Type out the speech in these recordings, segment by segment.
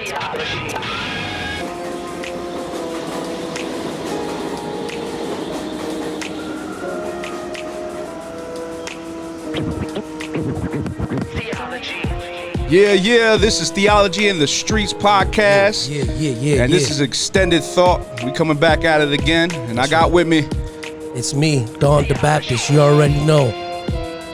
Yeah, this is Theology in the Streets podcast. Yeah. And this is Extended Thought. We coming back at it again. And I got with me. It's me, Don the Baptist. You already know.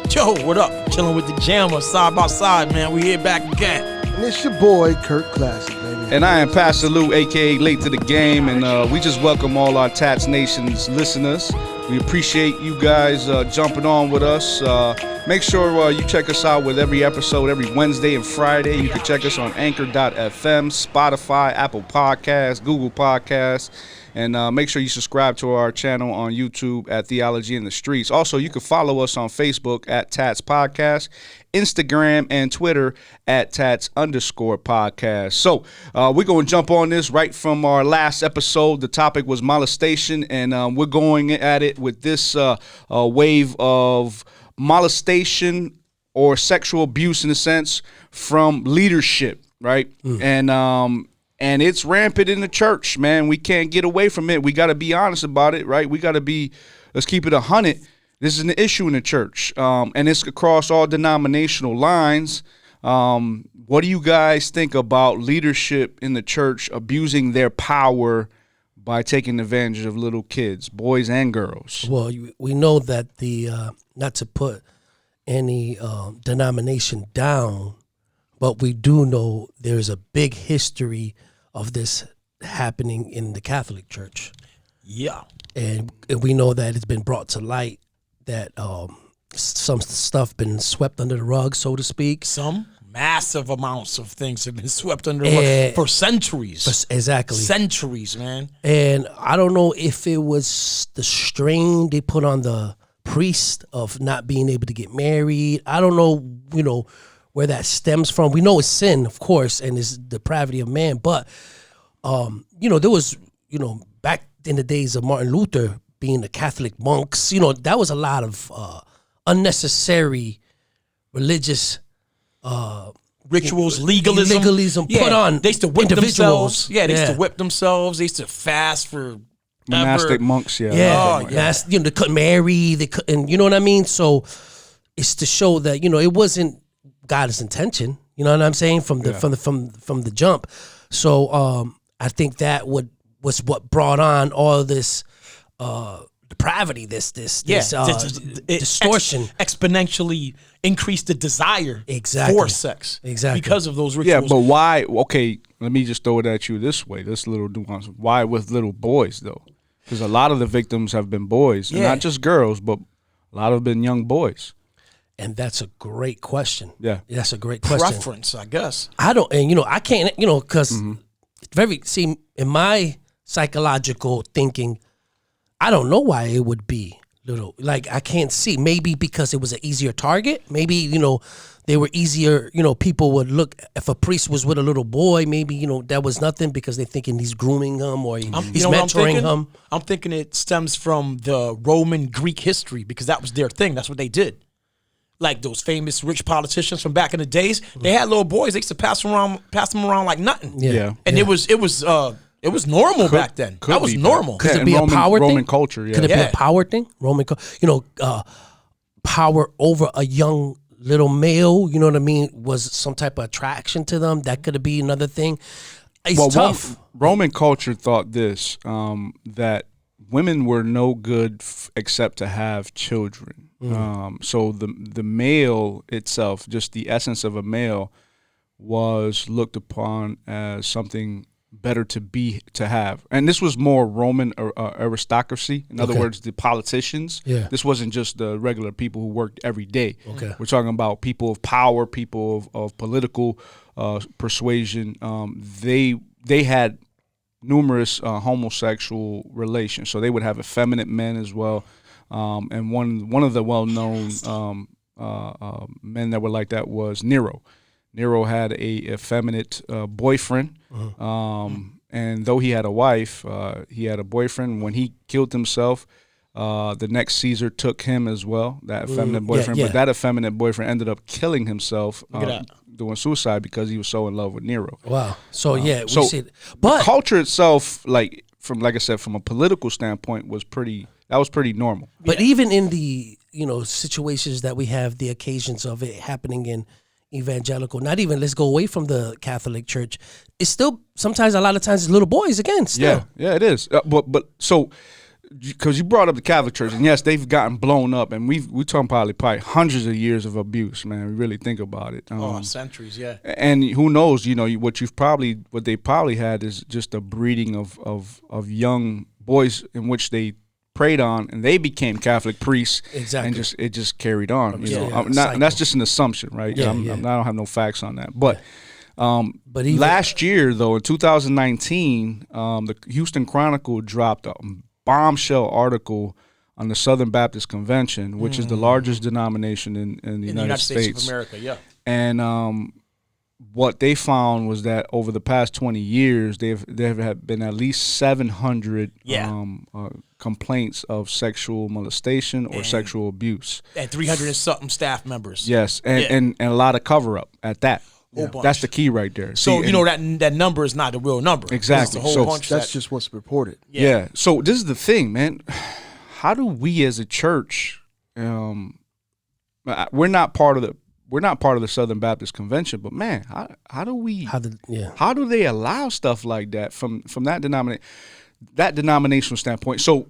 Yo, what up? Chilling with the Jammer, side by side, man. We here back again. And it's your boy, Kirk Classic, baby. And I am Pastor Lou, a.k.a. Late to the Game. And we just welcome all our T.A.T.S Nation's listeners. We appreciate you guys jumping on with us. Make sure you check us out with every episode every Wednesday and Friday. You can check us on Anchor.fm, Spotify, Apple Podcasts, Google Podcasts. And make sure you subscribe to our channel on YouTube at Theology in the Streets. Also, you can follow us on Facebook at T.A.T.S Podcast, Instagram and Twitter at T.A.T.S_podcast. So we're going to jump on this right from our last episode. The topic was molestation, and we're going at it with this wave of molestation or sexual abuse, in a sense, from leadership, right? And it's rampant in the church, man. We can't get away from it. We got to be honest about it, right? We got to be, let's keep it 100. This is an issue in the church, and it's across all denominational lines. What do you guys think about leadership in the church abusing their power by taking advantage of little kids, boys and girls? Well, we know that not to put any denomination down, but we do know there's a big history of this happening in the Catholic Church. Yeah. And we know that it's been brought to light that some stuff been swept under the rug, so to speak. Some massive amounts of things have been swept under the rug for centuries. Exactly. Centuries, man. And I don't know if it was the strain they put on the priest of not being able to get married. I don't know, where that stems from. We know it's sin, of course, and it's depravity of man. But, there was, back in the days of Martin Luther being the Catholic monks, that was a lot of unnecessary religious rituals, legalism put on. They used to whip individuals. Themselves. Yeah, they used to whip themselves. They used to fast for Monastic monks, they couldn't marry. They couldn't, you know what I mean? So it's to show that it wasn't God's intention. You know what I'm saying? From the jump. So I think that was what brought on all this depravity, this distortion, exponentially increased the desire for sex, because of those rituals. Yeah, but why? Okay, let me just throw it at you this way. This little nuance. Why with little boys though? Because a lot of the victims have been boys, and not just girls, but a lot have been young boys. And that's a great question. Yeah, that's a great question. Preference, I guess. I don't, and I can't, because in my psychological thinking, I don't know why it would be little. Like, I can't see. Maybe because it was an easier target. Maybe, they were easier. People would look, if a priest was with a little boy, maybe, that was nothing because they're thinking he's grooming him or he's mentoring him. I'm thinking it stems from the Roman Greek history because that was their thing. That's what they did. Like those famous rich politicians from back in the days, they had little boys. They used to pass them around like nothing. Yeah. And it was normal back then. That was normal. Could it be a power thing? Roman culture, yeah. Could it be a power thing? Power over a young little male, you know what I mean, was some type of attraction to them. That could be another thing. It's tough. Roman culture thought this, that women were no good except to have children. So the male itself, just the essence of a male, was looked upon as something better to have. And this was more Roman aristocracy. In other words, the politicians. Yeah. This wasn't just the regular people who worked every day. Okay. We're talking about people of power, people of political persuasion. They had numerous homosexual relations. So they would have effeminate men as well. And one of the well-known men that were like that was Nero. Nero had a effeminate boyfriend, and though he had a wife, he had a boyfriend. When he killed himself, the next Caesar took him as well, that effeminate boyfriend. But that effeminate boyfriend ended up killing himself, doing suicide because he was so in love with Nero. Wow. So yeah, we so see it. The But culture itself, like I said, from a political standpoint, was pretty normal. But even in the situations that we have, the occasions of it happening in evangelical, not even let's go away from the Catholic Church, it's still sometimes a lot of times it's little boys again. Still, Yeah, it is. But so because you brought up the Catholic Church, and yes, they've gotten blown up, and we talking probably hundreds of years of abuse, man. We really think about it. Centuries, yeah. And who knows? What they probably had is just a breeding of young boys in which they preyed on, and they became Catholic priests. Exactly. And it just carried on. And that's just an assumption, right? Yeah, I don't have no facts on that, but. But even Last year, though, in 2019, the Houston Chronicle dropped a bombshell article on the Southern Baptist Convention, which is the largest denomination in the United States of America. Yeah, and what they found was that over the past 20 years, there have been at least 700 complaints of sexual molestation or sexual abuse, and 300 and something staff members. Yes, and a lot of cover up at that. That's the key right there. So that number is not a real number. Exactly. It's a whole bunch. That's just what's reported. Yeah. So this is the thing, man. How do we as a church? We're not part of the Southern Baptist Convention, but man, how do they allow stuff like that from that denominational standpoint? So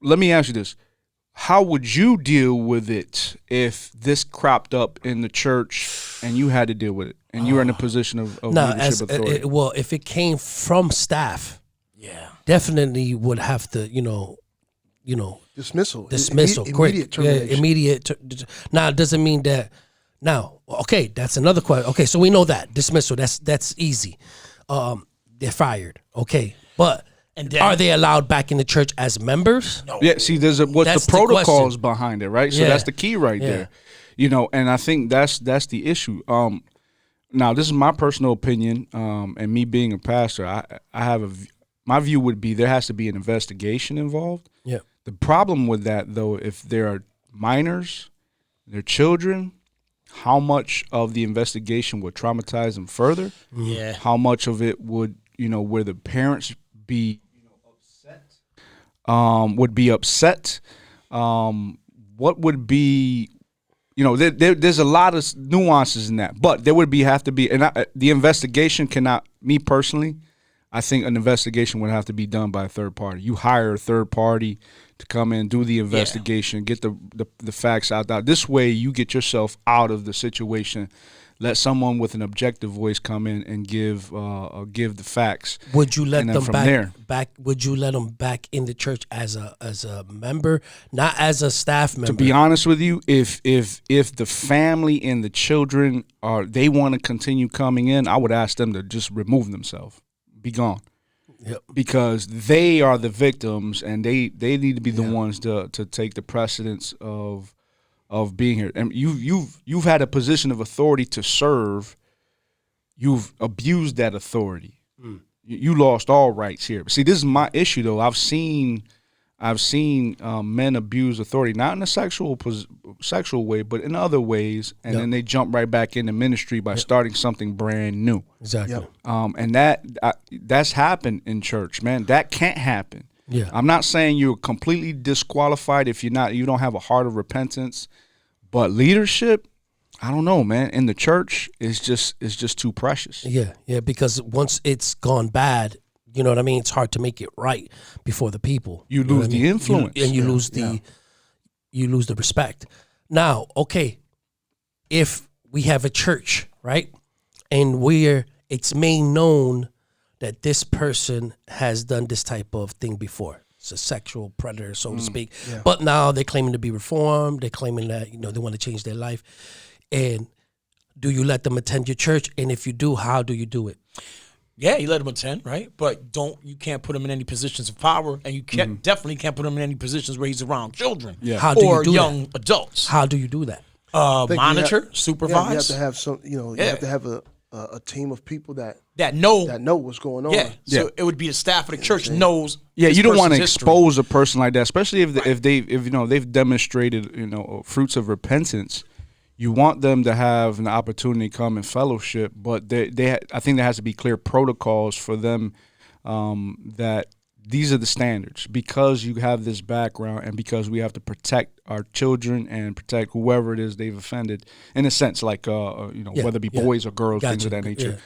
let me ask you this. How would you deal with it if this cropped up in the church and you had to deal with it and you were in a position of leadership authority? Well, if it came from staff, definitely would have to, dismissal. Immediate termination. Immediate. Now, it doesn't mean that. Now, okay, that's another question. Okay, so we know that dismissal. That's easy. They're fired. Okay, but. And then, are they allowed back in the church as members? No. Yeah, see, that's the protocols behind it, right? So that's the key right there. And I think that's the issue. Now, this is my personal opinion, and me being a pastor, I have my view would be there has to be an investigation involved. Yeah. The problem with that, though, if there are minors, they're children, how much of the investigation would traumatize them further? Yeah. How much of it would, where the parents be would be upset. What would be, there's a lot of nuances in that, but there would have to be, and the investigation cannot. Me personally, I think an investigation would have to be done by a third party. You hire a third party to come in, do the investigation, get the facts out. This way, you get yourself out of the situation. Let someone with an objective voice come in and give the facts. Would you let them back? Would you let them back in the church as a member, not as a staff member? To be honest with you, if the family and the children they want to continue coming in, I would ask them to just remove themselves, be gone. Yep. Because they are the victims, and they need to be the ones to take the precedence of being here. And you've had a position of authority to serve. You've abused that authority. You lost all rights here. See, this is my issue, though. I've seen men abuse authority, not in a sexual way, but in other ways, and then they jump right back into ministry by starting something brand new. Exactly. Yep. And that's happened in church, man. That can't happen. Yeah. I'm not saying you're completely disqualified if you don't have a heart of repentance, but leadership, I don't know, man. In the church, is just too precious. Yeah, because once it's gone bad, you know what I mean. It's hard to make it right before the people. You lose the influence, and you lose the respect. Now, okay, if we have a church, right, and it's made known that this person has done this type of thing before. It's a sexual predator, so to speak. Yeah. But now they're claiming to be reformed. They're claiming that they want to change their life. And do you let them attend your church? And if you do, how do you do it? Yeah, you let them attend, right? But you can't put him in any positions of power, and you definitely can't put him in any positions where he's around children or young adults. How do you do that? Monitor, supervise. You have to have some. You have to have a team of people that know what's going on. Yeah. So it would be the staff of the church knows. Yeah, you don't want to expose a person like that, especially if they've demonstrated fruits of repentance. You want them to have an opportunity to come and fellowship, but I think there has to be clear protocols for them that these are the standards, because you have this background and because we have to protect our children and protect whoever it is they've offended, in a sense, like whether it be boys or girls, things of that nature.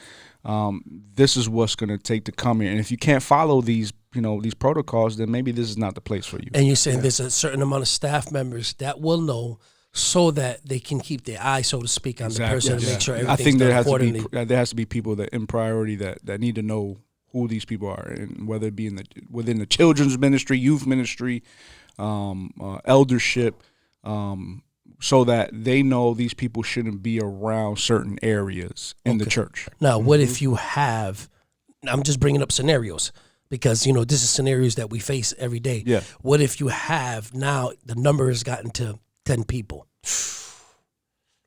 This is what's going to take to come here, and if you can't follow these protocols, then maybe this is not the place for you. And you're saying there's a certain amount of staff members that will know, so that they can keep their eye, so to speak, on the person and make sure everything's done accordingly. There has to be people that in priority that need to know who these people are, and whether it be within the children's ministry, youth ministry, eldership, so that they know these people shouldn't be around certain areas in the church. Now, what if you have? I'm just bringing up scenarios, because this is scenarios that we face every day. Yeah. What if you have now the number has gotten to 10 people?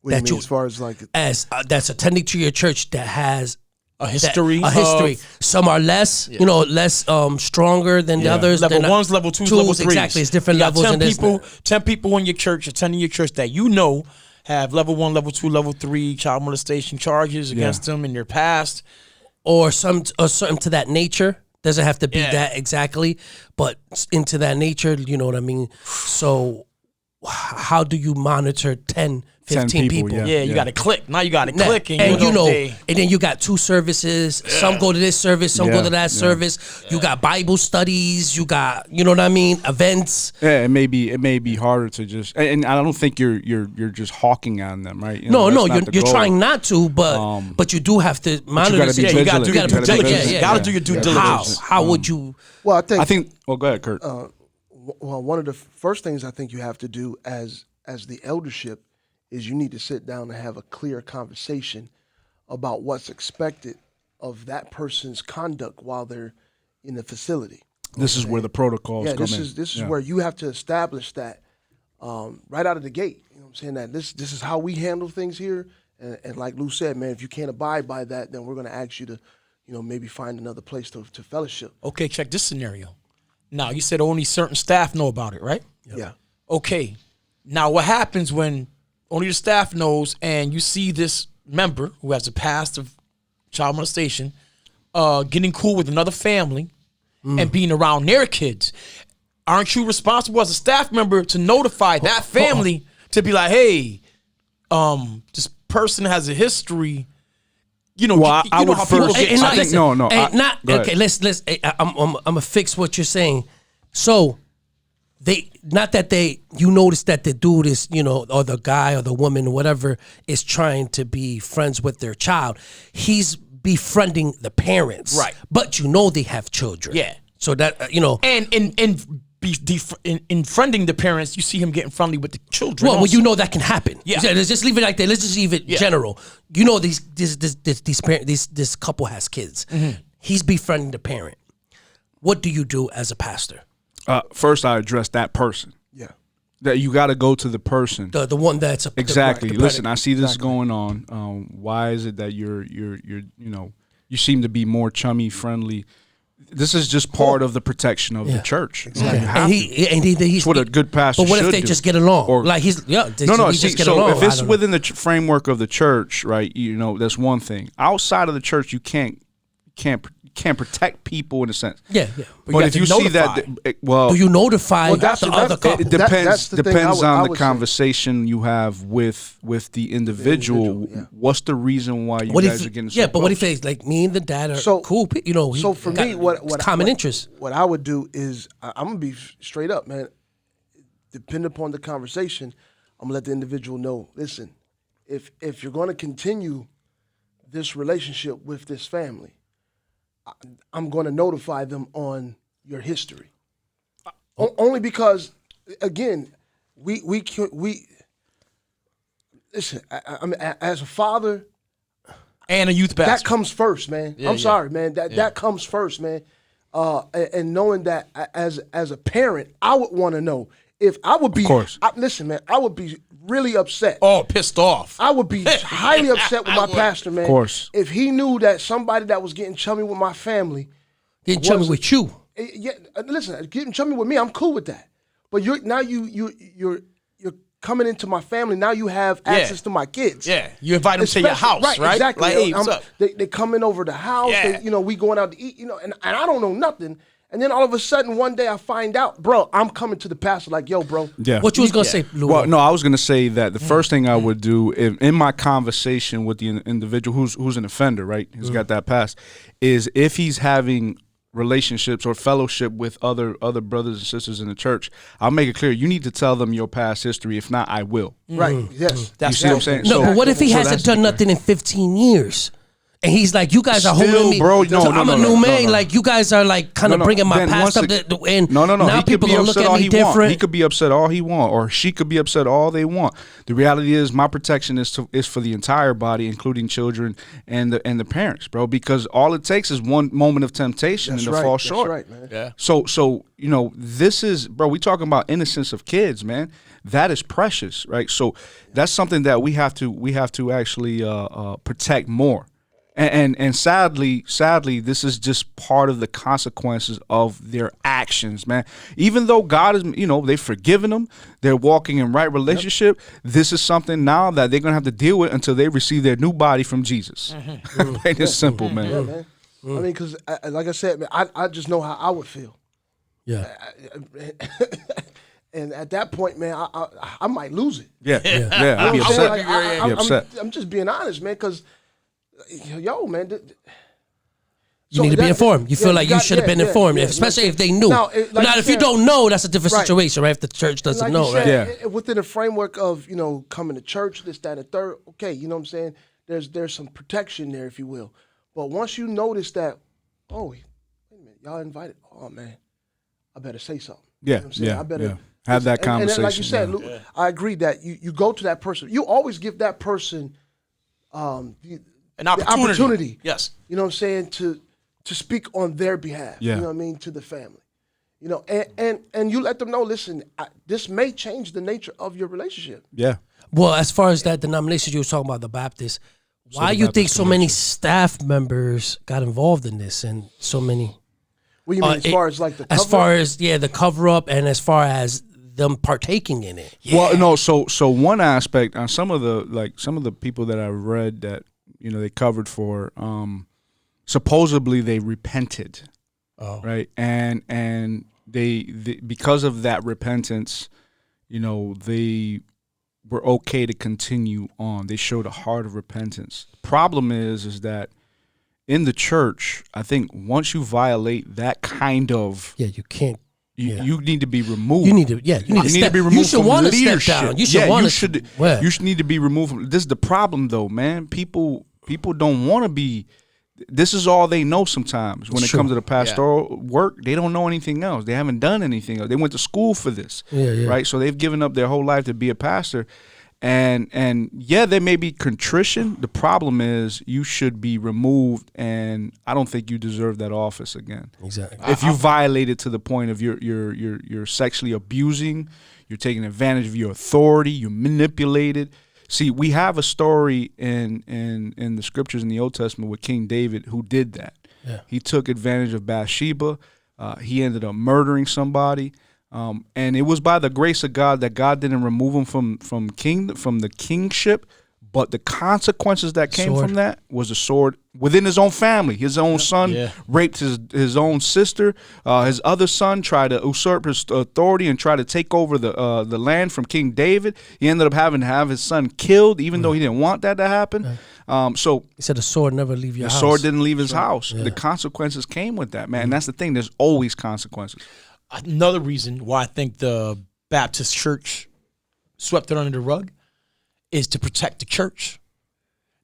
What do you mean, as far as like that's attending to your church that has a history. Some are less, less stronger than the others. Level 1s, level 2s, level 3s. Exactly, it's different levels. 10 people in your church, attending your church, that have level 1, level 2, level 3 child molestation charges against them in their past, or something to that nature. Doesn't have to be that exactly, but into that nature. You know what I mean? So, how do you monitor 10, 15 people? You got to click. Now you got to click, and and then you got 2 services. Yeah. Some go to this service, some go to that service. You got Bible studies. You got, what I mean, events. Yeah, it may be harder to just, and I don't think you're just hawking on them, right? No, you're trying not to, but you do have to monitor. You got to do your due diligence. You got to do your due diligence. How would you? Well, I think. Well, go ahead, Kurt. Well, one of the first things I think you have to do as the eldership is you need to sit down and have a clear conversation about what's expected of that person's conduct while they're in the facility. This is where the protocols come in. This is where you have to establish that right out of the gate. You know what I'm saying? That this is how we handle things here. And like Lou said, man, if you can't abide by that, then we're going to ask you to, maybe find another place to fellowship. Okay, check this scenario. Now, you said only certain staff know about it, right? Yeah. Okay. Now, what happens when only the staff knows, and you see this member who has a past of child molestation getting cool with another family and being around their kids? Aren't you responsible as a staff member to notify that family to be like, hey, this person has a history? I would first. I think no. Okay, let's. I'm gonna fix what you're saying. So, you notice that the dude is, or the guy or the woman or whatever is trying to be friends with their child. He's befriending the parents, right? But they have children. Yeah. So that and in friending the parents, you see him getting friendly with the children. Well, that can happen. Yeah. Let's just leave it like that. Let's just leave it general. This couple has kids. Mm-hmm. He's befriending the parent. What do you do as a pastor? First, I address that person. Yeah. That you got to go to the person. The one that's exactly. Listen, I see this going on. Why is it that you seem to be more chummy, friendly? This is just part of the protection of the church. Exactly. He's what a good pastor should do. But what if they just get along? If it's within the framework of the church, right? That's one thing. Outside of the church, you can't protect people in a sense. Yeah. But if you see that, do you notify the other couple? It depends on the conversation you have with the individual. What's the reason why you guys are getting so close? But what if it's like me and the dad are cool? So for me, what common interest? What I would do is I'm gonna be straight up, man. Depending upon the conversation, I'm gonna let the individual know. Listen, if you're going to continue this relationship with this family, I'm going to notify them on your history. Only because, again, we listen. I mean, as a father and a youth pastor, that comes first, man. I'm sorry, man. That comes first, man. And knowing that as a parent, I would want to know if I would be. Of course. Listen, man. I would be really upset. Oh, pissed off. I would be highly upset with my pastor, man. Of course. If he knew that somebody that was getting chummy with my family, getting chummy with you. Yeah, listen, getting chummy with me, I'm cool with that. But you're coming into my family. Now you have access to my kids. Yeah, you invite them to your house, right? Exactly. Like, hey, what's up? They coming over the house. Yeah. They, we going out to eat. And I don't know nothing. And then all of a sudden, one day I find out, bro, I'm coming to the pastor like, yo, bro. Yeah. What you was gonna say, Lou? Well, no, I was gonna say that the first thing I would do in my conversation with the individual who's an offender, right, who's got that past, is if he's having relationships or fellowship with other brothers and sisters in the church, I'll make it clear you need to tell them your past history. If not, I will. Right. Yes. You see what I'm saying? No, but what if he hasn't that's done nothing in 15 years? And he's like, you guys are Still, holding me. bro, so I'm a new man. Like, you guys are like kind of bringing my Then past once up. And No. now He could people be gonna look upset at all me he want. different. He could be upset all he want, or she could be upset all they want. The reality is, my protection is for the entire body, including children and the parents, bro. Because all it takes is one moment of temptation and to fall short. That's right, man. Yeah. So this is, bro. We talking about innocence of kids, man. That is precious, right? So that's something that we have to actually protect more. And sadly, this is just part of the consequences of their actions, man. Even though God is, they've forgiven them, they're walking in right relationship. This is something now that they're gonna have to deal with until they receive their new body from Jesus. Plain and simple, man. Yeah, man. I mean, because like I said, man, I just know how I would feel. Yeah. And at that point, man, I might lose it. Yeah. I'd be You know what I'm upset. saying? Like, Be upset. I'm just being honest, man, because, yo, man. You need to be informed. You feel like you should have been informed, especially if they knew. Now, if you don't know, that's a different situation, right? If the church doesn't like know, you said, right? Within the framework of, coming to church, this, that, and the third, okay, you know what I'm saying? There's some protection there, if you will. But once you notice that, oh, wait a minute, y'all invited, oh, man, I better say something. Yeah, You know what I'm saying? yeah, I better yeah. Have that conversation. And like you said, Luke, I agree that you go to that person. You always give that person An the opportunity. opportunity. Yes. You know what I'm saying? To speak on their behalf. Yeah. You know what I mean? To the family. And you let them know, listen, this may change the nature of your relationship. Yeah. Well, as far as that denomination you were talking about, the Baptist, why the you think Baptist so many staff members got involved in this and so many? What do you mean, as far as like the cover? As far as the cover up, and as far as them partaking in it. Well, no. So one aspect on some of the people that I read that they covered for, supposedly they repented, right, and they because of that repentance, they were okay to continue on. They showed a heart of repentance. Problem is that in the church, I think once you violate that kind of you can't. You need to be removed. You need to be removed. You should from want to step leadership. down. You should want you to. should. Well. You should need to be removed. This is the problem, though, man. People don't want to be. This is all they know sometimes when it comes to the pastoral work. They don't know anything else. They haven't done anything else. They went to school for this, right? So they've given up their whole life to be a pastor. And there may be contrition. The problem is you should be removed, and I don't think you deserve that office again. Exactly. If you violate it to the point of you're sexually abusing, you're taking advantage of your authority, you manipulate it. See, we have a story in the scriptures in the Old Testament with King David who did that. Yeah. He took advantage of Bathsheba. He ended up murdering somebody. And it was by the grace of God that God didn't remove him from the kingship, but the consequences that came from that was a sword within his own family. His own son raped his own sister. His other son tried to usurp his authority and try to take over the land from King David. He ended up having to have his son killed, even though he didn't want that to happen. So he said the sword never leave your house. The sword didn't leave his house. Yeah. The consequences came with that, man. And that's the thing. There's always consequences. Another reason why I think the Baptist church swept it under the rug is to protect the church.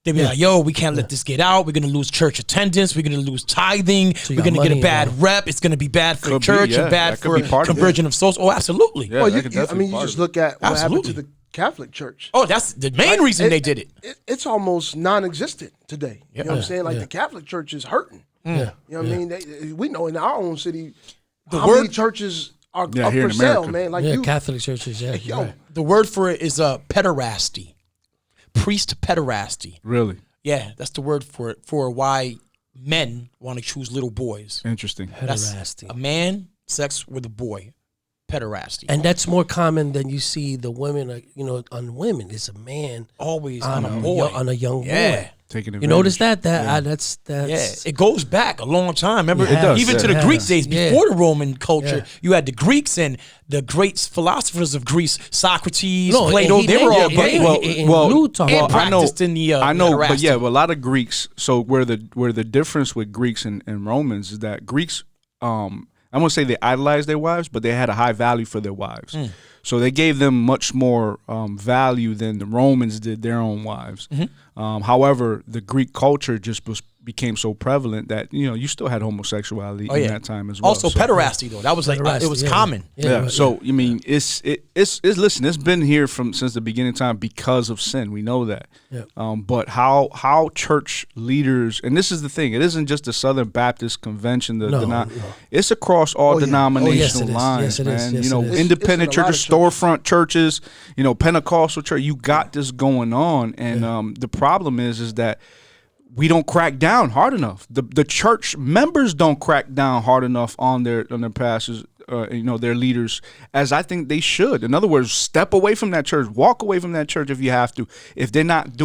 They be like, yo, we can't let this get out. We're going to lose church attendance. We're going to lose tithing. So we're going to get a bad rep. It's going to be bad for the church and bad for conversion of souls. Oh, absolutely. Yeah, well, you just look at what happened to the Catholic Church. Oh, that's the main reason they did it. It's almost non-existent today. You know what I'm saying? Like the Catholic Church is hurting. You know what I mean? We know in our own city, many churches are up for sale, man. Like Catholic churches, right. The word for it is pederasty. Priest pederasty. Really? Yeah, that's the word for it, for why men want to choose little boys. Interesting. That's a man, sex with a boy. pederasty. And that's more common than you see the women, on women. It's a man Always on on a boy. on a young Yeah. boy. Taking You advantage. notice that? Yeah, it goes back a long time. Remember, It does, even yeah. to the It Greek has. days, Yeah. before the Roman culture, Yeah. you had the Greeks and the great philosophers of Greece, Socrates, No, Plato. and They were all named- gay. and well, Lou talked and about I know, practiced in the I know, but pederasty. yeah, well, a lot of Greeks. So where the difference with Greeks and Romans is that Greeks, I won't say they idolized their wives, but they had a high value for their wives. So they gave them much more value than the Romans did their own wives. However, the Greek culture just became so prevalent that you still had homosexuality in that time as well. Also, So- pederasty though, that was like it was Pederasty, common. Yeah. So I mean, it's listen, it's been here since the beginning of time because of sin. We know that. Yeah. But how church leaders, and this is the thing, it isn't just the Southern Baptist Convention. It's across all denominational yes, it is. lines, Yes, it is. man. Yes, You know, it is. independent It's in a lot churches, of churches. storefront churches, Pentecostal church. You got this going on, and the problem is that we don't crack down hard enough. The church members don't crack down hard enough on their pastors, their leaders, as I think they should. In other words, step away from that church, walk away from that church if you have to. If they're not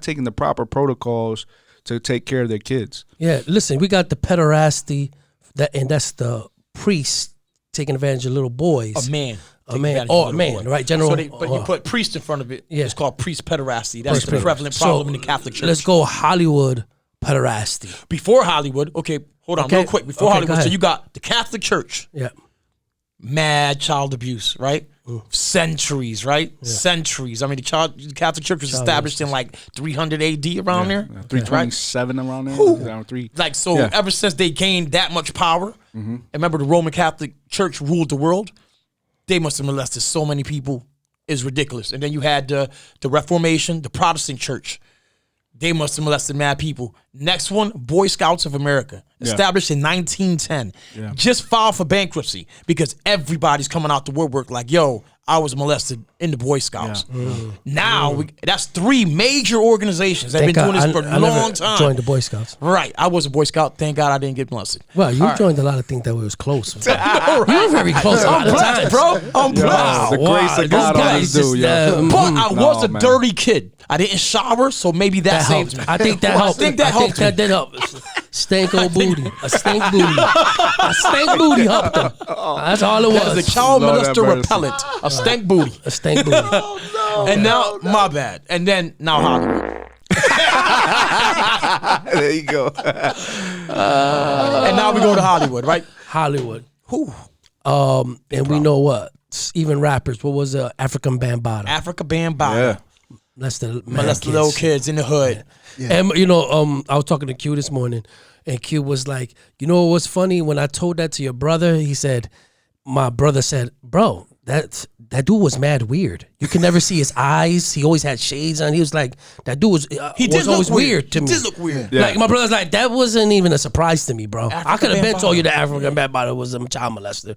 taking the proper protocols to take care of their kids. Yeah, listen, we got the pederasty, that's the priest taking advantage of little boys. A man. A man. Oh, a man, right? General. But you put priest in front of it. Yeah. It's called priest pederasty. That's Priest the pederasty. prevalent problem in the Catholic Church. Let's go Hollywood pederasty. Before Hollywood, okay, hold on, Okay. real quick. Before Okay, go Hollywood, so ahead. you got the Catholic Church, Yeah. mad child abuse, right? Centuries, right? Centuries. I mean, the Catholic Church was established in like 300 AD around there. 327 around there. Around three. Like, so ever since they gained that much power, and remember the Roman Catholic Church ruled the world, they must have molested so many people. It's ridiculous. And then you had the Reformation, the Protestant Church. They must have molested mad people. Next one, Boy Scouts of America, established in 1910. Just filed for bankruptcy because everybody's coming out the woodwork like, yo, I was molested in the Boy Scouts. Now, that's three major organizations that have been doing this for a long time. Joined the Boy Scouts. Right. I was a Boy Scout. Thank God I didn't get molested. Well, you joined a lot of things that was close. You were very close a lot of times. Bro, I'm blessed. The grace of God on this dude, yo. But I was a man. dirty kid. I didn't shower, so maybe that saved me. I think that helped. I think that helped. that did help. Stank old booty. A stank booty. A stank booty helped him. That's all it That was was. a child Lord have molester mercy. repellent. A stank booty. A stank booty. And now, my bad. And then, now Hollywood. There you go. And now we go to Hollywood, right? Hollywood. Whew. And we know what? Even rappers. What was African Bambaataa? Africa Bambaataa. Yeah. That's the Molest little kids in the hood. And I was talking to Q this morning, and Q was like, you know what's funny? When I told that to your brother, he said, my brother said, bro, that dude was mad weird. You can never see his eyes. He always had shades on. He was like, that dude was always weird to me. He did look weird. Yeah. Like my brother's like, that wasn't even a surprise to me, bro. I could have been Bambaataa. told you that African Bambaataa was a child molester.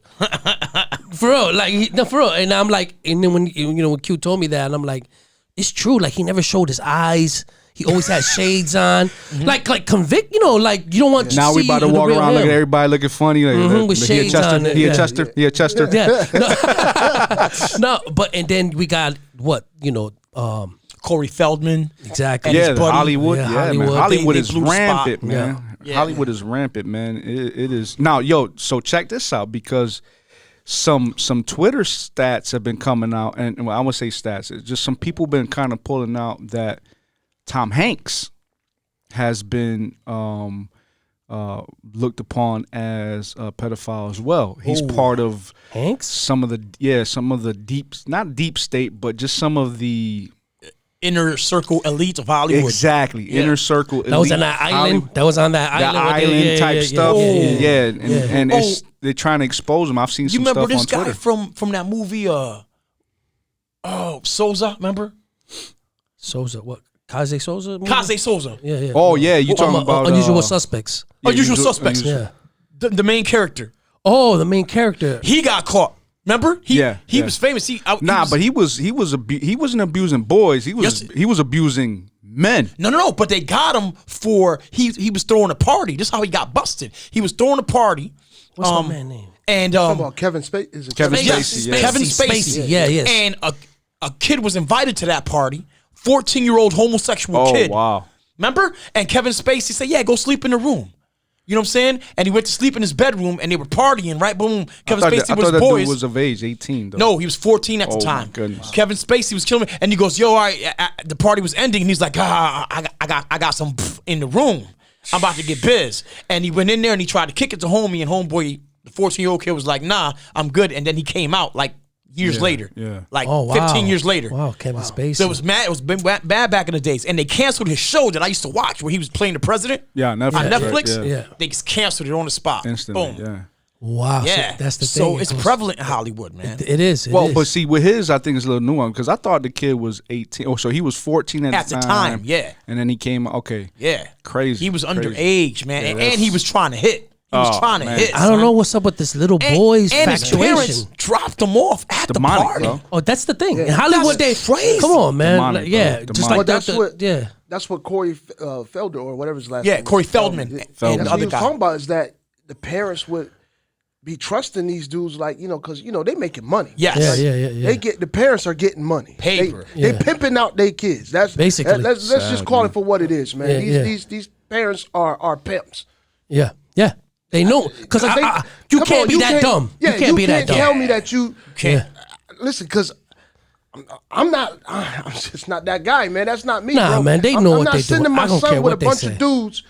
For real, like no, for real. And I'm like, and then when when Q told me that, and I'm like, it's true. Like he never showed his eyes. He always had shades on. Like convict. Like you don't want. Now to we see about to the walk real around him. looking at everybody looking funny. Like, with he a shades Chester. on it, He a yeah. Chester. He a Chester. Yeah. No, but and then we got what Corey Feldman. exactly. Yeah, buddy. Hollywood. Yeah, Yeah, Hollywood. man. Hollywood They is blew the spot. rampant, man. Yeah. Hollywood is rampant, man. It is. Now, so check this out because some Twitter stats have been coming out, and well, I won't say stats. It's just some people been kind of pulling out that Tom Hanks has been looked upon as a pedophile as well. He's part of Hanks. some of the deep, not deep state, but just some of the Inner circle elite of Hollywood. exactly inner circle. That was on that island. That was on that That island. right there. island Yeah, type yeah, stuff. Yeah. And they're trying to expose him. I've seen You some remember stuff this on guy Twitter. from that movie? Souza. Remember Souza, what? Kaze Souza? movie? Kaze Souza? Yeah. Oh yeah, you talking about Unusual Suspects? Unusual you do- Suspects. Yeah. The main character. Oh, the main character. He got caught. Remember? He was famous. But he wasn't abusing boys. He was abusing men. No. But they got him for he was throwing a party. This is how he got busted. He was throwing a party. What's my man's name? And Talking about Kevin Spacey. Is it Kevin yes, Spacey, yeah. Kevin Spacey. Yeah, yes. And a kid was invited to that party, 14-year-old homosexual kid. Oh, wow. Remember? And Kevin Spacey said, yeah, go sleep in the room. You know what I'm saying? And he went to sleep in his bedroom, and they were partying, right? Boom. Kevin Spacey I was thought that boys. dude was of age, 18, though. No, he was 14 at the Oh, my time. goodness. Kevin Spacey was killing me, and he goes, "Yo, all right." The party was ending, and he's like, I got some in the room. I'm about to get biz." And he went in there and he tried to kick it to homie, and homeboy, the 14-year-old kid, was like, "Nah, I'm good." And then he came out like years later, like Oh, wow. 15 years later. Wow, Kevin Spacey. So it was mad. It was bad back in the days, and they canceled his show that I used to watch where he was playing the president. Yeah, Netflix. On Netflix. Yeah. Yeah. They just canceled it on the spot. Instantly, Boom. yeah. Wow. Yeah, So that's the thing. So It it's goes- prevalent in Hollywood, man. It is. It Well, is. but see, with his, I think it's a little nuanced because I thought the kid was 18. Oh, so he was 14 at At the time, yeah. And then he came, okay. Yeah, Crazy. He was crazy. underage, man, Yeah, and that's- he was trying to hit. He was Oh, trying to man. hit. I don't son. know what's up with this little boy's and his parents factuation. dropped him off at the Demonic, party. bro. Oh, that's the thing. In Hollywood, That's they crazy. come on, man. Demonic, Like, yeah, bro. just Demonic. like But that. that's what. Yeah. That's what Corey Felder or whatever his last Yeah, name. Corey is. Feldman and That's the what other he was guy. talking about is that the parents would be trusting these dudes, like, because they making money. Yes. Yeah. The parents are getting money. Paper. They Yeah. pimping out their kids. That's Basically. Let's just call it for what it is, man. Yeah, These parents are pimps. Yeah. They know because They- you come can't on, be that dumb. Yeah, you can't be that dumb. tell me that you Can't. listen, because I'm just not that guy, man. That's not me. Nah, bro. man, they know I'm what not they sending doing. my I don't son care with what a they bunch say. of dudes,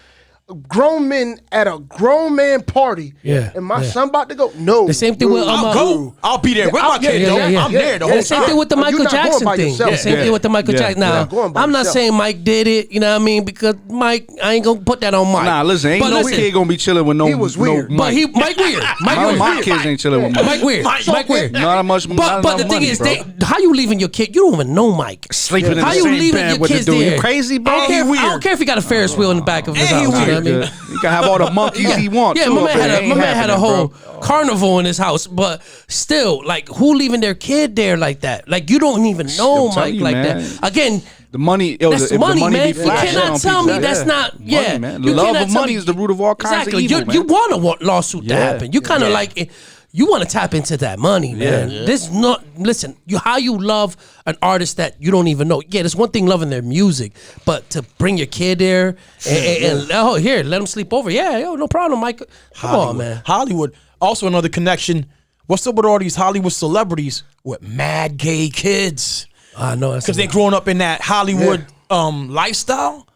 grown men at a grown man party. Yeah, and my yeah. son about to go. No, The same thing with, no. I'll go. I'll be there with my kid, though. I'm there the whole The same time. thing with the You're Michael not going Jackson by thing. yourself. The same Yeah. thing with the Michael Yeah. Jackson. You're Now, not going by I'm not yourself. saying Mike did it. You know what I mean? Because Mike, I ain't gonna put that on Mike. Nah, listen, ain't But no listen, kid gonna be chilling with no. He was no weird. Mike. But Mike weird. my kids ain't chilling with Mike. Mike weird. Mike weird. Not much. But the thing is, bro. how you leaving your kid? You don't even know Mike. Sleeping in How the you same leaving bed your with the kids dude. there? You crazy, bro? I don't, He care, I don't care if he got a Ferris wheel in the back of his house. You know what I mean? You can have all the monkeys he wants. Yeah, too, my but it ain't man had a happening, whole bro. carnival in his house, but still, like, who leaving their kid there like that? Like, you don't even know I'm telling Mike you, like man. that. Again, The money, that's if money, the money man. be You flashing cannot on tell people, me that's not. Yeah, money, man. You Love cannot of tell money me- is the root of all kinds exactly. of evil, You man. want a lawsuit to Yeah. happen. You kind of like. You want to tap into that money, man. This not listen. How you love an artist that you don't even know. Yeah, there's one thing loving their music, but to bring your kid there and oh here, let him sleep over. Yeah, yo, no problem, Mike. Come on, man. Hollywood. Also, another connection. What's up with all these Hollywood celebrities with mad gay kids? I know Because they growing up in that Hollywood lifestyle.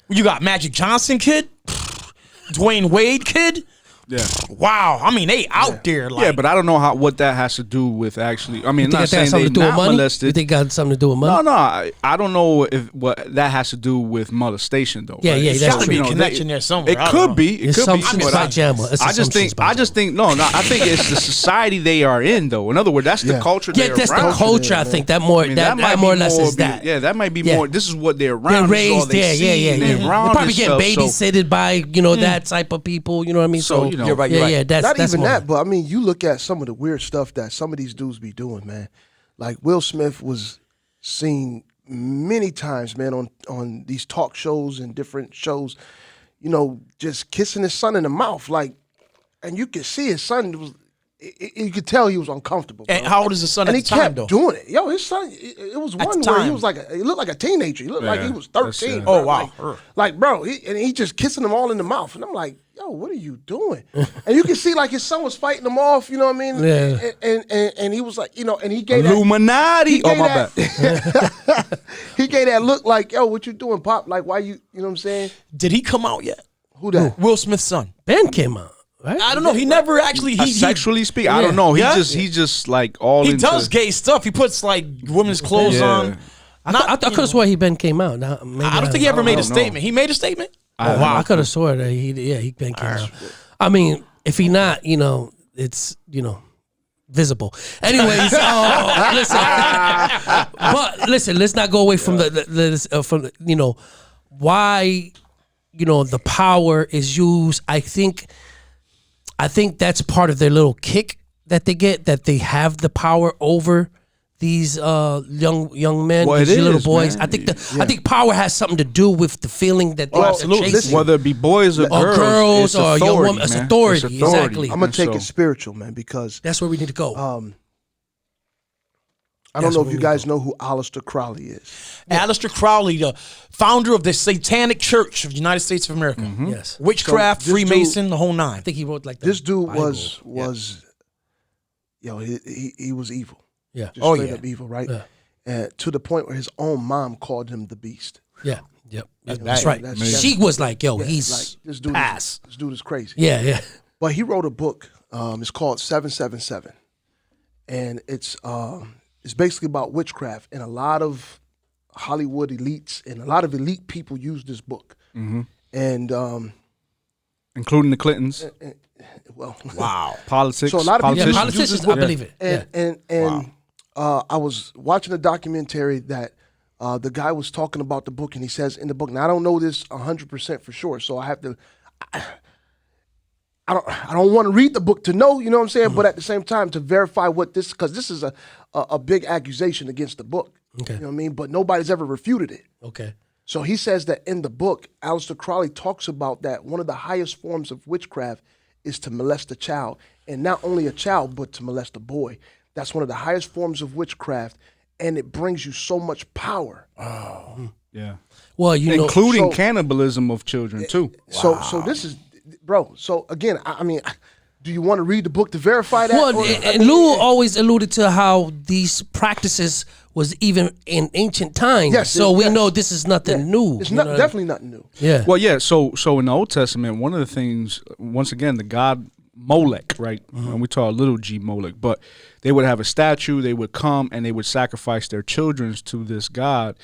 You got Magic Johnson kid, Dwayne Wade kid. Yeah. Wow, I mean they out there. Like, Yeah, but I don't know what that has to do with actually. I mean, You think not that saying has something they to do with not money? You molested. think it got something to do with money? No, I don't know if what that has to do with molestation though. Yeah, right? yeah, It's that's gotta true. be, Be a connection there somewhere. It I don't could know. be. It It's could be. assumptions but by Jamma. It's I just assumptions think. by I just think. No. I think it's the society they are in though. In other words, that's the Yeah. culture. Yeah, they're that's around. the culture. I think that more I mean, that might more or be less more is be- that. Yeah, that might be Yeah. more. This is what they're They're around. This is all raised they there. see, Yeah. They're around They're probably this getting stuff, so- babysitted by that type of people. You know what I mean? So, you know. You're right. Yeah, that's Not even more. that, but I mean, you look at some of the weird stuff that some of these dudes be doing, man. Like Will Smith was seen many times, man, on these talk shows and different shows, just kissing his son in the mouth, like, and you could see his son was. You could tell he was uncomfortable. And bro. how old is his son and at he the time, kept though? doing it. Yo, his son. It was At one the where he time. was he looked like a teenager. He looked like he Yeah, was that's 13. it. Oh, wow. Like, bro, he just kissing them all in the mouth, and I'm like, yo, what are you doing? And you can see like his son was fighting him off. You know what I mean? Yeah. And he was like, and he gave Illuminati. that. Oh my bad. He gave that look like, yo, what you doing, Pop? Like, why you know what I'm saying? Did he come out yet? Who that? Will Smith's son. Ben came out, right? I don't know. He never actually. He Sexually speaking, I don't know. He Yeah. just like all He into. does gay stuff. He puts like women's clothes Yeah. on. I could have swore Ben came out. Now, maybe I don't think he ever made a don't know. statement. He made a statement. I could have swore that Ben came out. I mean, if he not, it's visible. Anyways, listen, let's not go away from why the power is used. I think that's part of their little kick that they get, that they have the power over these young men, Well, these it little is, boys. man. I think power has something to do with the feeling that they have to absolutely. chase. Whether it be boys or girls it's or young authority, women, it's man. authority, It's exactly. I'm gonna take And it spiritual, man, because That's where we need to go. I don't know if you guys know who Aleister Crowley is. Aleister Crowley, the founder of the Satanic Church of the United States of America. Yes. Witchcraft, So this Freemason, the whole nine. I think he wrote like This dude Bible. was, he was evil. Yeah. Just straight up evil, right? Yeah. And to the point where his own mom called him the Beast. Yeah. Yep. That's That's bad. right. That's- She was like, "Yo, Yeah, he's like, this dude. pass." This dude is crazy. Yeah. Yeah. But he wrote a book. It's called 777, and it's basically about witchcraft. And a lot of Hollywood elites and a lot of elite people use this book. And including the Clintons, well, Wow. politics. So a lot of people Yeah. use Politicians, this I book. believe it. And I was watching a documentary that the guy was talking about the book, and he says in the book. Now I don't know this 100% for sure, so I have to. I don't want to read the book to know, you know what I'm saying, but at the same time to verify what this, because this is a big accusation against the book. Okay. You know what I mean? But nobody's ever refuted it. Okay. So he says that in the book, Aleister Crowley talks about that one of the highest forms of witchcraft is to molest a child. And not only a child, but to molest a boy. That's one of the highest forms of witchcraft, and it brings you so much power. yeah, Well, you know, including so- cannibalism of children too. So this is, bro, so again, I mean, do you want to read the book to verify that? well, Or- and Lou always alluded to how these practices was even in ancient times. Yes, so we yes. know this is nothing new. It's you not, know what I mean? definitely nothing new. Yeah. Well, yeah. So in the Old Testament, one of the things, once again, the god Molech, right? And we talk little G Molech, but they would have a statue. They would come and they would sacrifice their children to this god,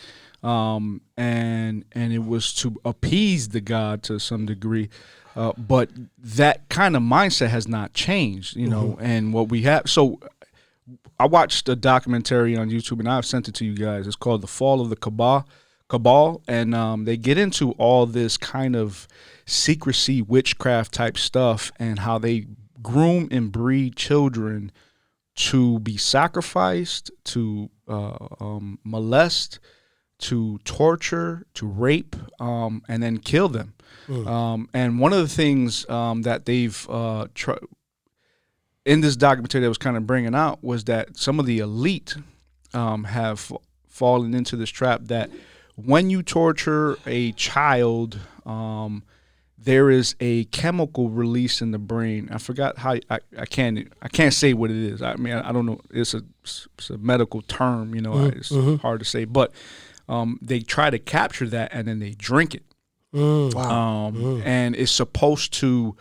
and it was to appease the god to some degree. But that kind of mindset has not changed, you know. And what we have, so I watched a documentary on YouTube, and I've sent it to you guys. It's called "The Fall of the Cabal," and they get into all this kind of secrecy, witchcraft type stuff, and how they groom and breed children to be sacrificed, to molest, to torture, to rape, and then kill them. And one of the things that they've in this documentary that was kind of bringing out was that some of the elite have fallen into this trap that when you torture a child, there is a chemical release in the brain. I forgot how I can't say what it is. I mean, I don't know. It's a medical term, you know. It's hard to say, but they try to capture that and then they drink it. And it's supposed to,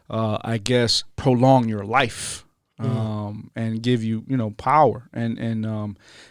I guess, prolong your life and give you, you know, power. And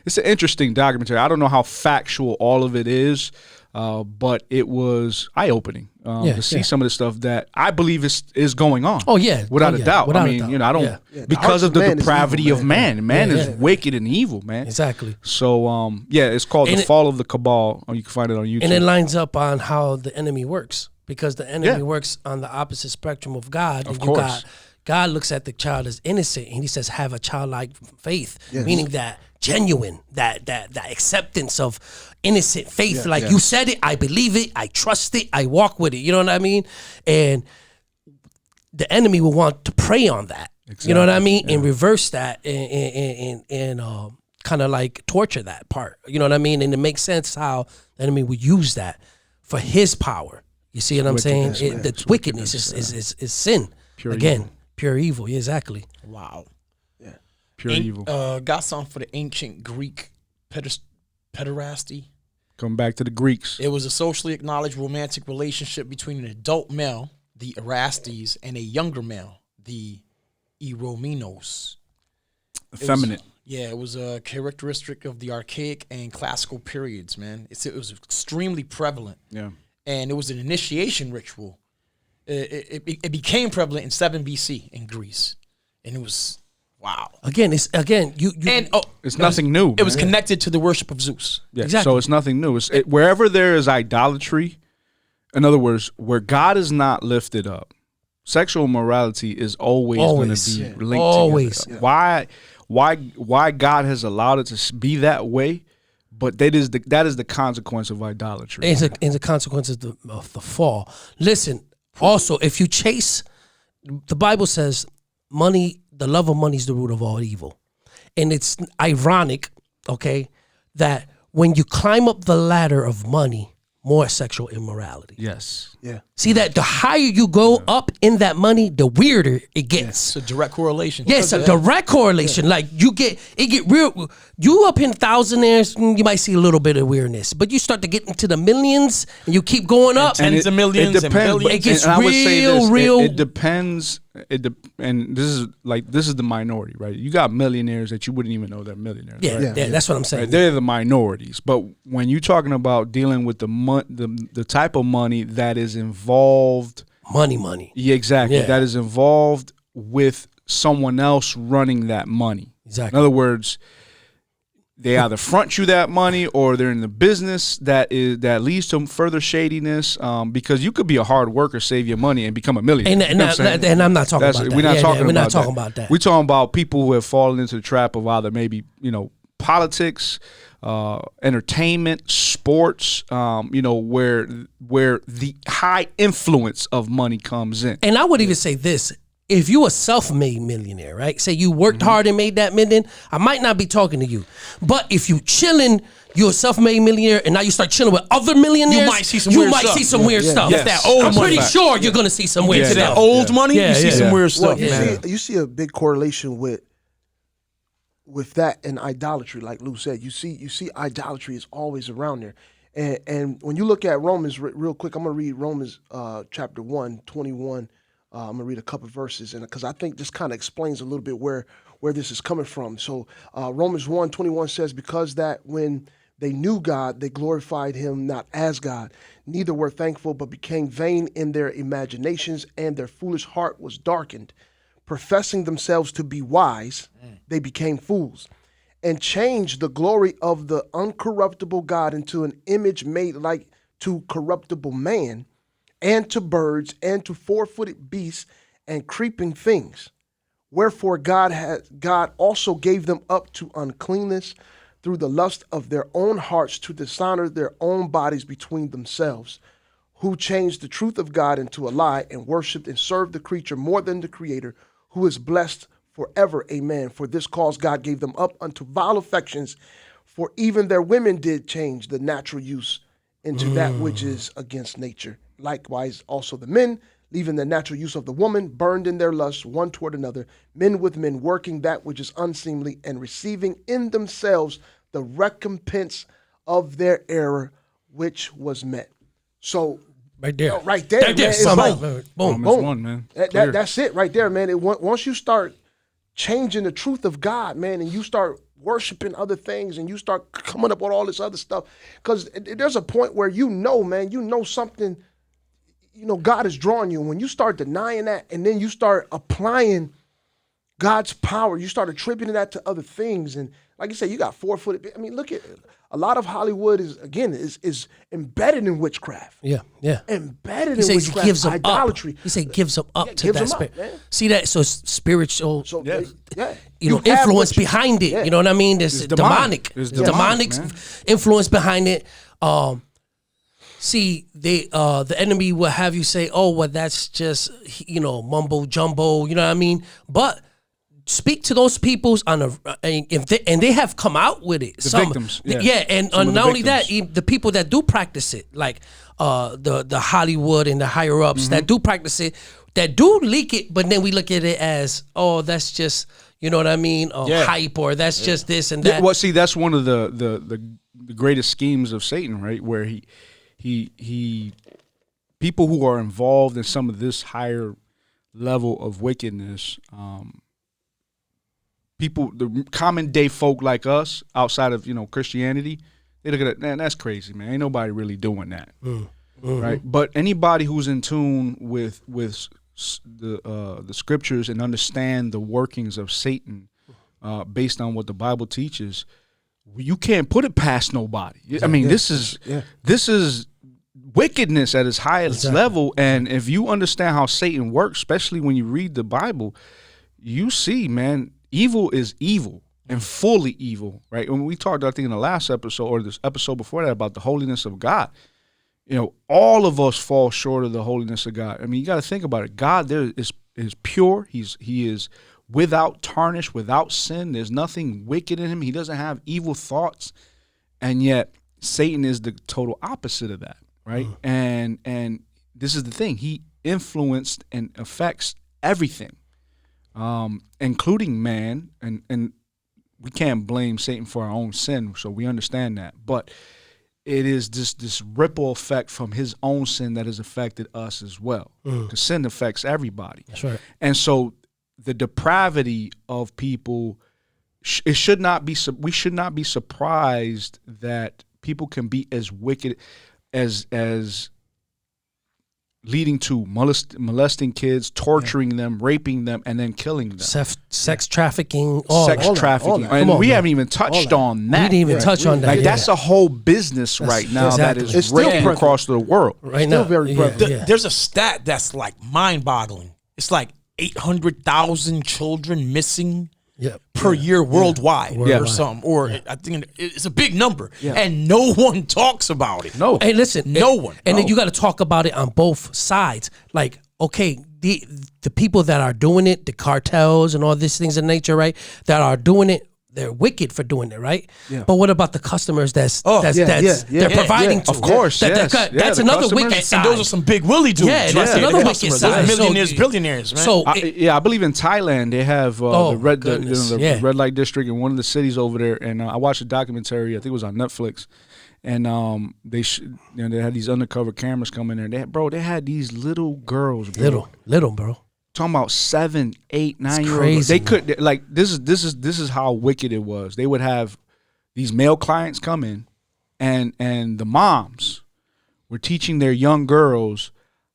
it's an interesting documentary. I don't know how factual all of it is, but it was eye-opening to see some of the stuff that I believe is going on. Oh, yeah. Without Oh, a yeah. doubt. Without I a mean, doubt. you know, I don't, Yeah. Yeah, the because hearts of of the man is depravity evil, of man. Man is Yeah. wicked and evil, man. Exactly. So, it's called And The it- Fall of the Cabal. You can find it on YouTube. And it lines up on how the enemy works, because the enemy works on the opposite spectrum of God. Of And course. God looks at the child as innocent, and he says, have a childlike faith, Yes. meaning that genuine, that acceptance of innocent faith. Yeah. Like you said it, I believe it, I trust it, I walk with it. You know what I mean? And the enemy will want to prey on that. You know what I mean? And reverse that and kind of like torture that part. You know what I mean? And it makes sense how the enemy would use that for his power. You see what I'm saying? The wickedness is sin. Pure Again, evil. pure evil. Yeah, exactly. Wow. Pure evil. Got something for the ancient Greek pederasty. Come back to the Greeks. It was a socially acknowledged romantic relationship between an adult male, the Erastes, and a younger male, the Eromenos. Effeminate. It was a characteristic of the archaic and classical periods, man. It was extremely prevalent. Yeah. And it was an initiation ritual. It became prevalent in 7 BC in Greece. And it was, wow. Again, you And It's nothing new. it was man. connected to the worship of Zeus. Yeah, Exactly. So it's nothing new. Wherever there is idolatry, in other words, where God is not lifted up, sexual morality is always going Always. to be Yeah. linked Always. together. why God has allowed it to be that way. But that is the consequence of idolatry. It's a consequence of the fall. Listen, also, if you chase, the Bible says money, the love of money is the root of all evil. And it's ironic, okay, that when you climb up the ladder of money, more sexual immorality. Yes. Yeah. See that the higher you go up in that money, the weirder it gets. It's a direct correlation. Yes, a direct correlation. Like it get real. You up in thousandaires, you might see a little bit of weirdness, but you start to get into the millions, and you keep going up. Tens of millions it and depends, billions. It gets and I would say this, real. It depends. And this is the minority, right? You got millionaires that you wouldn't even know they're millionaires. Yeah, right? that's what I'm saying. Right, they're the minorities. But when you're talking about dealing with the type of money that is involved, Money. yeah, exactly, Yeah. that is involved with someone else running that money. Exactly. In other words, they either front you that money or they're in the business that leads to further shadiness. Because you could be a hard worker, save your money, and become a millionaire. And, You know what I'm saying? and I'm not talking about that. We're not talking we're about not talking about that. We're talking about people who have fallen into the trap of either maybe politics, entertainment, sports. Where the high influence of money comes in. And I would even say this. If you a self-made millionaire, right? Say you worked hard and made that million, I might not be talking to you. But if you chilling, you're a self-made millionaire, and now you start chilling with other millionaires, You might see some weird stuff. weird stuff. Yes. That old I'm money. pretty sure you're gonna see some weird Yeah. stuff. That old money, Yeah, you see yeah. some weird Well, stuff, you man. see a big correlation with that and idolatry, like Lou said. You see idolatry is always around there. And when you look at Romans real quick, I'm going to read Romans chapter 1, 21. I'm going to read a couple of verses, and because I think this kind of explains a little bit where this is coming from. So Romans 1, 21 says, because that when they knew God, they glorified him not as God, neither were thankful, but became vain in their imaginations, and their foolish heart was darkened. Professing themselves to be wise, they became fools, and changed the glory of the uncorruptible God into an image made like to corruptible man, and to birds, and to four-footed beasts, and creeping things. Wherefore God also gave them up to uncleanness through the lust of their own hearts, to dishonor their own bodies between themselves, who changed the truth of God into a lie, and worshipped and served the creature more than the Creator, who is blessed forever. Amen. For this cause God gave them up unto vile affections, for even their women did change the natural use into that which is against nature. Likewise also the men, leaving the natural use of the woman, burned in their lust one toward another, men with men, working that which is unseemly, and receiving in themselves the recompense of their error, which was met. So Right there. right there, man, it's like, Boom. Romans boom. 1, man. That's it right there, man. Once you start changing the truth of God, man, and you start worshiping other things, and you start coming up with all this other stuff, because there's a point where man, something, God is drawing you. And when you start denying that, and then you start applying God's power, you start attributing that to other things. And like you said, you got four-footed. I mean, look at a lot of Hollywood is embedded in witchcraft. Yeah. Embedded He in says witchcraft, he gives them idolatry. up. He said gives them up to gives that them up, spirit. man. See that? So it's spiritual. So Yes. yeah, You have influence what you- behind it. yeah. You know what I mean? There's It's demonic. demonic. It's demonic demonic, man. influence behind it. See, the enemy will have you say, "Oh, well, that's just mumbo jumbo." You know what I mean? But speak to those peoples and they have come out with it. The victims, yeah. And Some of the not only that, victims. the people that do practice it, like the Hollywood and the higher ups that do practice it, that do leak it, but then we look at it as, oh, that's just, you know what I mean, hype, or that's just this and that. Well, see, that's one of the greatest schemes of Satan, right? Where he people who are involved in some of this higher level of wickedness, people, the common day folk like us, outside of Christianity, they look at it, man, that's crazy, man. Ain't nobody really doing that, right? But anybody who's in tune with the scriptures and understand the workings of Satan, based on what the Bible teaches, you can't put it past nobody. I mean, this is wickedness at its highest level, and if you understand how Satan works, especially when you read the Bible, you see, man, evil is evil and fully evil, right? When we talked, I think in the last episode or this episode before that about the holiness of God, all of us fall short of the holiness of God. I mean, you got to think about it. God there is pure. He is without tarnish, without sin. There's nothing wicked in him. He doesn't have evil thoughts. And yet Satan is the total opposite of that, right? And this is the thing. He influenced and affects everything, including man. And we can't blame Satan for our own sin, so we understand that. But it is this ripple effect from his own sin that has affected us as well. Because sin affects everybody. That's right. And so the depravity of people, we should not be surprised that people can be as wicked as leading to molesting kids, torturing them, raping them, and then killing them. Sex trafficking. Sex trafficking. And we haven't even touched on that. We didn't even touch on that. Like, that's a whole business right now that is raking across the world. Right now. Very prevalent. There's a stat that's like mind-boggling. It's like 800,000 children missing per year worldwide or something. Or I think it's a big number. And no one talks about it. No. Hey, listen. No one. And then you got to talk about it on both sides. Like, okay, the people that are doing it, the cartels and all these things of nature, right, that are doing it, they're wicked for doing it, right? Yeah. But what about the customers they're providing to? Of course, that's another wicked side. And those are some big willy dudes. Yeah, that's another wicked side. Millionaires, billionaires, man. So I believe in Thailand they have the red light district in one of the cities over there, and I watched a documentary. I think it was on Netflix, and they had these undercover cameras come in there. They had these little girls, bro. little, bro. Talking about 7, 8, 9 year olds. They could like this is how wicked it was. They would have these male clients come in, and the moms were teaching their young girls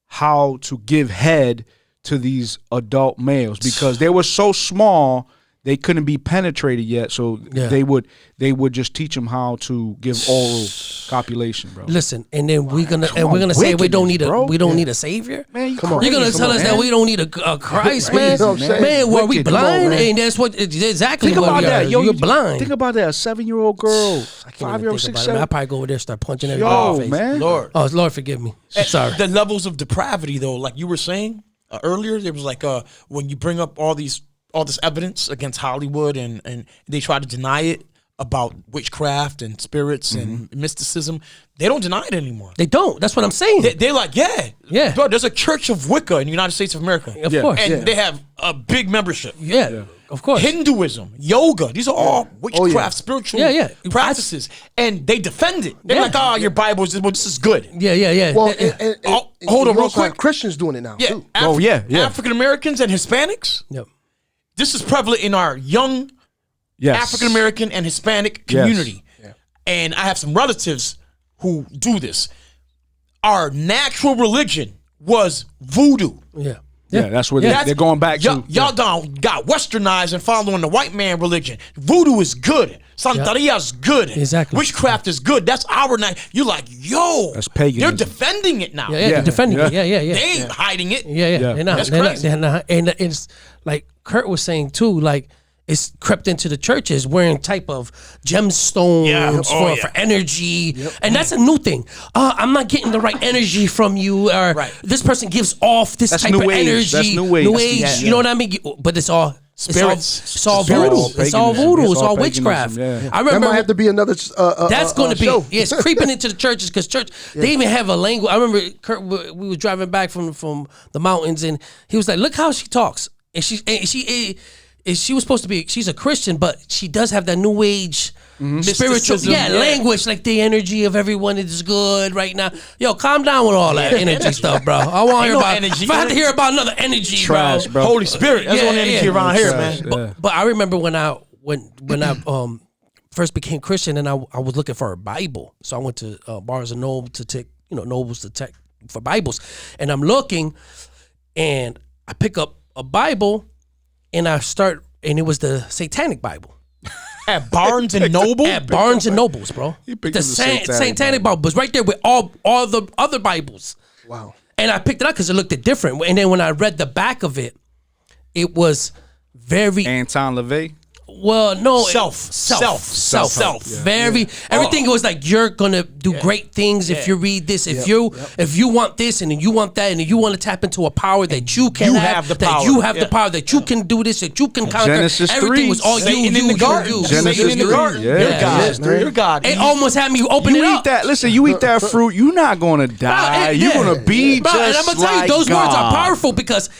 how to give head to these adult males because they were so small they couldn't be penetrated yet. So they would just teach them how to give oral copulation, bro. Listen, and then we're gonna say we don't need a savior. Man, you're gonna tell us that we don't need a Christ, man. You know what I'm saying? Man, were we blind? And that's what exactly think what about we that. are. Yo, You're blind. Think about that. A 7-year-old girl, 5-year-old, 6, 7. I probably go over there and start punching everybody in the face. Man. Lord, forgive me. Sorry. The levels of depravity, though, like you were saying earlier, there was like when you bring up all this evidence against Hollywood and they try to deny it about witchcraft and spirits and mysticism, they don't deny it anymore. They don't. That's what I'm saying. They're like, yeah. Bro, there's a Church of Wicca in the United States of America. Of course. And they have a big membership. Yeah. Of course. Hinduism, yoga, these are all witchcraft, spiritual practices. And they defend it. They're like, your Bible is, this is good. Yeah. Well, hold on real also have quick. Christians doing it now, too. African Americans and Hispanics. Yep. This is prevalent in our young African American and Hispanic community. Yes. And I have some relatives who do this. Our natural religion was voodoo. Yeah, that's where they're going back to. Y'all got westernized and following the white man religion. Voodoo is good. Santeria is good. Exactly. Witchcraft is good. That's our night. You're like, that's paganism. They're defending it now. They're defending it. Yeah. They ain't hiding it. They're not. That's crazy. And it's like Kurt was saying too, like it's crept into the churches wearing type of gemstones for energy. Yep. And that's a new thing. I'm not getting the right energy from you, or this person gives off this type of energy. That's new age. You know what I mean? But it's all spirits. It's all voodoo. It's all voodoo. It's all witchcraft. Yeah. I remember that might have to be another. That's going to be. Show. It's creeping into the churches because they even have a language. I remember Kurt. We were driving back from the mountains, and he was like, "Look how she talks." And she was supposed to be. She's a Christian, but she does have that new age. Spiritual, language, like the energy of everyone is good right now. Yo, calm down with all that energy stuff, bro. I want to hear about energy. If I have to hear about another energy, trash, bro. Holy Spirit, that's one energy around here, man. But I remember when I first became Christian, and I was looking for a Bible, so I went to Barnes and Noble to take Nobles to check for Bibles, and I'm looking, and I pick up a Bible, and and it was the Satanic Bible. At Barnes and Noble? At Barnes and Nobles, bro. The Satanic Bible was right there with all the other Bibles. Wow. And I picked it up because it looked different. And then when I read the back of it, it was very Anton LaVey. well, no, Self. Very everything was like you're gonna do great things if you read this. If you want this and you want that and you want to tap into a power that you can have the that power. you have the power that you can do this, that you can conquer. Genesis Everything 3. was all Satan you. in the garden. Genesis Satan in the 3. garden. Yeah. You're God. Yeah. You're God. It almost had me open You it eat up. that. Listen, you eat that fruit. You're not gonna die. You're gonna be Bro, just and I'm gonna tell like you, those words are God. powerful because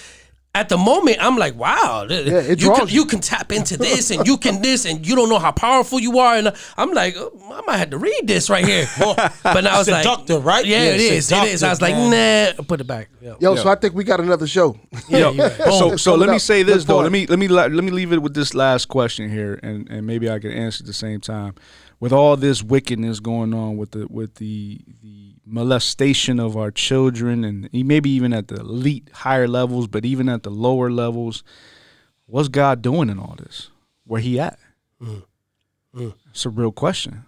at the moment I'm like, wow, it you draws can tap into this and you can this and you don't know how powerful you are, and I'm like, oh, I might have to read this right here. But I was like, Seductive, right? Yeah, it is. It is. I was like, nah, put it back. Yo, so I think we got another show. So let me say this Look though. for Let me leave it with this last question here, and maybe I can answer at the same time. With all this wickedness going on with the molestation of our children, and maybe even at the elite higher levels, but even at the lower levels, what's God doing in all this? Where he at? It's a real question.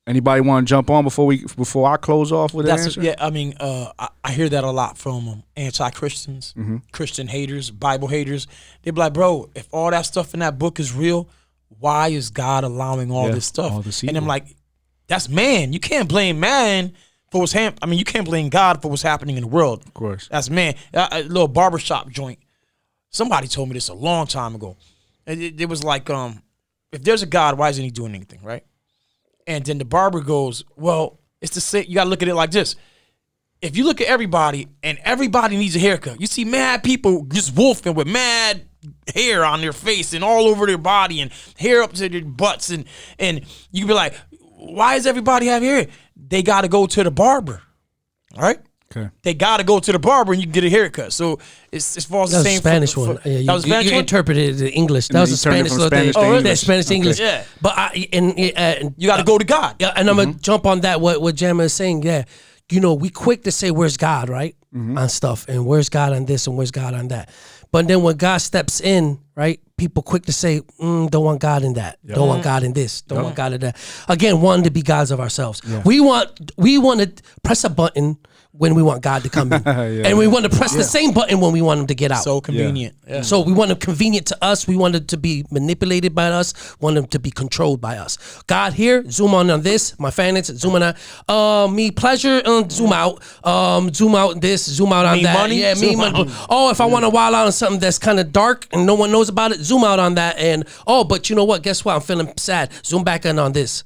Anybody want to jump on before I close off with an answer? Yeah, I mean, I hear that a lot from anti-Christians, Christian haters, Bible haters. They be like, bro, if all that stuff in that book is real, why is God allowing all this stuff? all this and I'm evil. like, that's man. You can't blame man for what's happening. I mean, you can't blame God for what's happening in the world. Of course. That's man. A little barbershop joint. Somebody told me this a long time ago. It was like, if there's a God, why isn't he doing anything, right? And then the barber goes, well, it's the same. You got to look at it like this. If you look at everybody and everybody needs a haircut, you see mad people just wolfing with mad hair on their face and all over their body and hair up to their butts. And you be like, why does everybody have hair? They got to go to the barber, all right? Okay. They got to go to the barber and you can get a haircut. So it's as far as That the was a same. Spanish one. Yeah, that was a Spanish you one? interpreted it in English. That And was you a turned it Spanish from little Spanish thing. to English. Yeah, Spanish to English. Yeah. But You got to go to God. Yeah, and I'm gonna jump on that. What Jamma is saying. Yeah, we quick to say where's God, right, on stuff, and where's God on this and where's God on that. But then when God steps in, right, people quick to say, don't want God in that. Don't want God in this. Don't want God in that. Again, wanting to be gods of ourselves. Yeah. We want to press a button when we want God to come in. And we want to press the same button when we want him to get out. So convenient. Yeah. So we want him convenient to us. We want him to be manipulated by us. Want him to be controlled by us. God here, zoom on this. My finance, zoom on. Me pleasure, zoom out. Zoom out this, zoom out on Me that. money? Yeah, me Zoom money. out. Oh, if I want to wild out on something that's kind of dark and no one knows about it, zoom out on that. And but you know what? Guess what? I'm feeling sad. Zoom back in on this.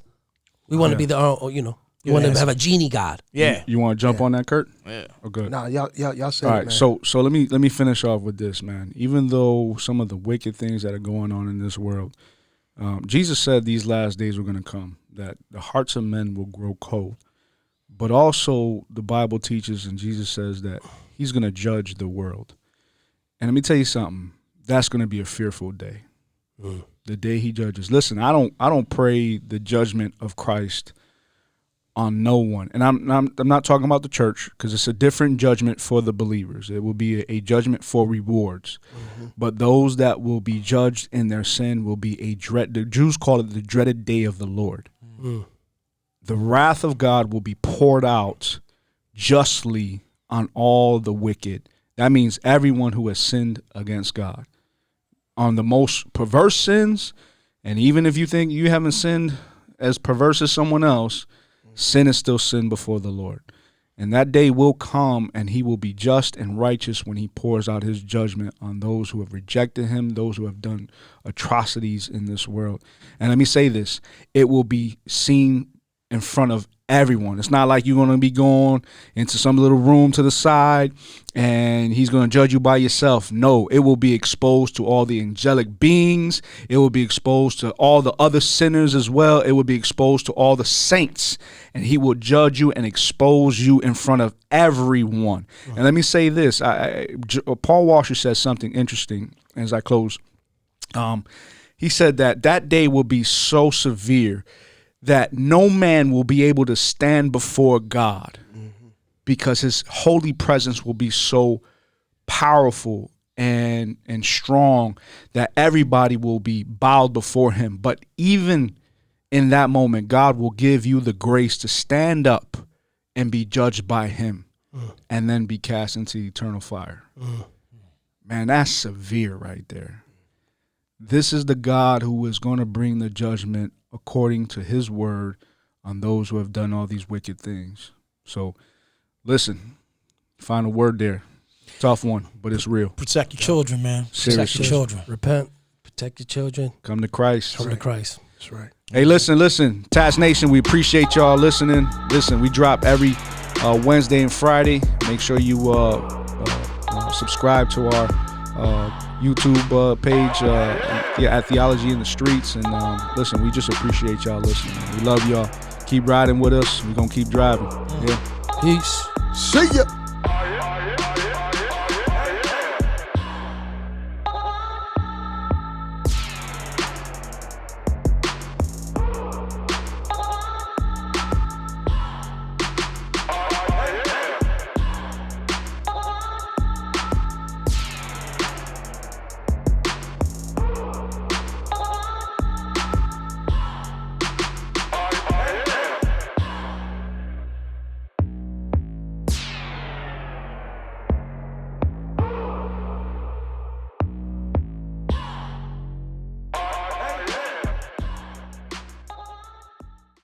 We want to be the you want to have a genie God. Yeah. You want to jump on that, Kurt? Yeah. Oh, good. Nah, y'all said All it, right, man. so let me finish off with this, man. Even though some of the wicked things that are going on in this world, Jesus said these last days were going to come, that the hearts of men will grow cold. But also the Bible teaches, and Jesus says that he's going to judge the world. And let me tell you something. That's going to be a fearful day. The day he judges. Listen, I don't pray the judgment of Christ on no one. And I'm not talking about the church, because it's a different judgment for the believers. It will be a judgment for rewards. But those that will be judged in their sin will be the Jews call it the dreaded day of the Lord. The wrath of God will be poured out justly on all the wicked. That means everyone who has sinned against God. On the most perverse sins, and even if you think you haven't sinned as perverse as someone else, sin is still sin before the Lord. And that day will come, and he will be just and righteous when he pours out his judgment on those who have rejected him, those who have done atrocities in this world. And let me say this, it will be seen in front of everyone. It's not like you're going to be going into some little room to the side and he's going to judge you by yourself. No, it will be exposed to all the angelic beings. It will be exposed to all the other sinners as well. It will be exposed to all the saints, and he will judge you and expose you in front of everyone. And let me say this. Paul Washer says something interesting as I close. He said that day will be so severe that no man will be able to stand before God because his holy presence will be so powerful and strong that everybody will be bowed before him. But even in that moment, God will give you the grace to stand up and be judged by him and then be cast into eternal fire. Man, that's severe right there. This is the God who is going to bring the judgment according to his word on those who have done all these wicked things. So, listen, final word there. Tough one, but it's real. Protect your children, man. Seriously. Protect your children. Repent. Protect your children. Come to Christ. Come to Christ. That's right. Hey, listen. T.A.T.S Nation, we appreciate y'all listening. Listen, we drop every Wednesday and Friday. Make sure you subscribe to our YouTube page at Theology in the Streets. And listen, we just appreciate y'all listening. We love y'all. Keep riding with us. We're going to keep driving. Yeah. Peace. See ya.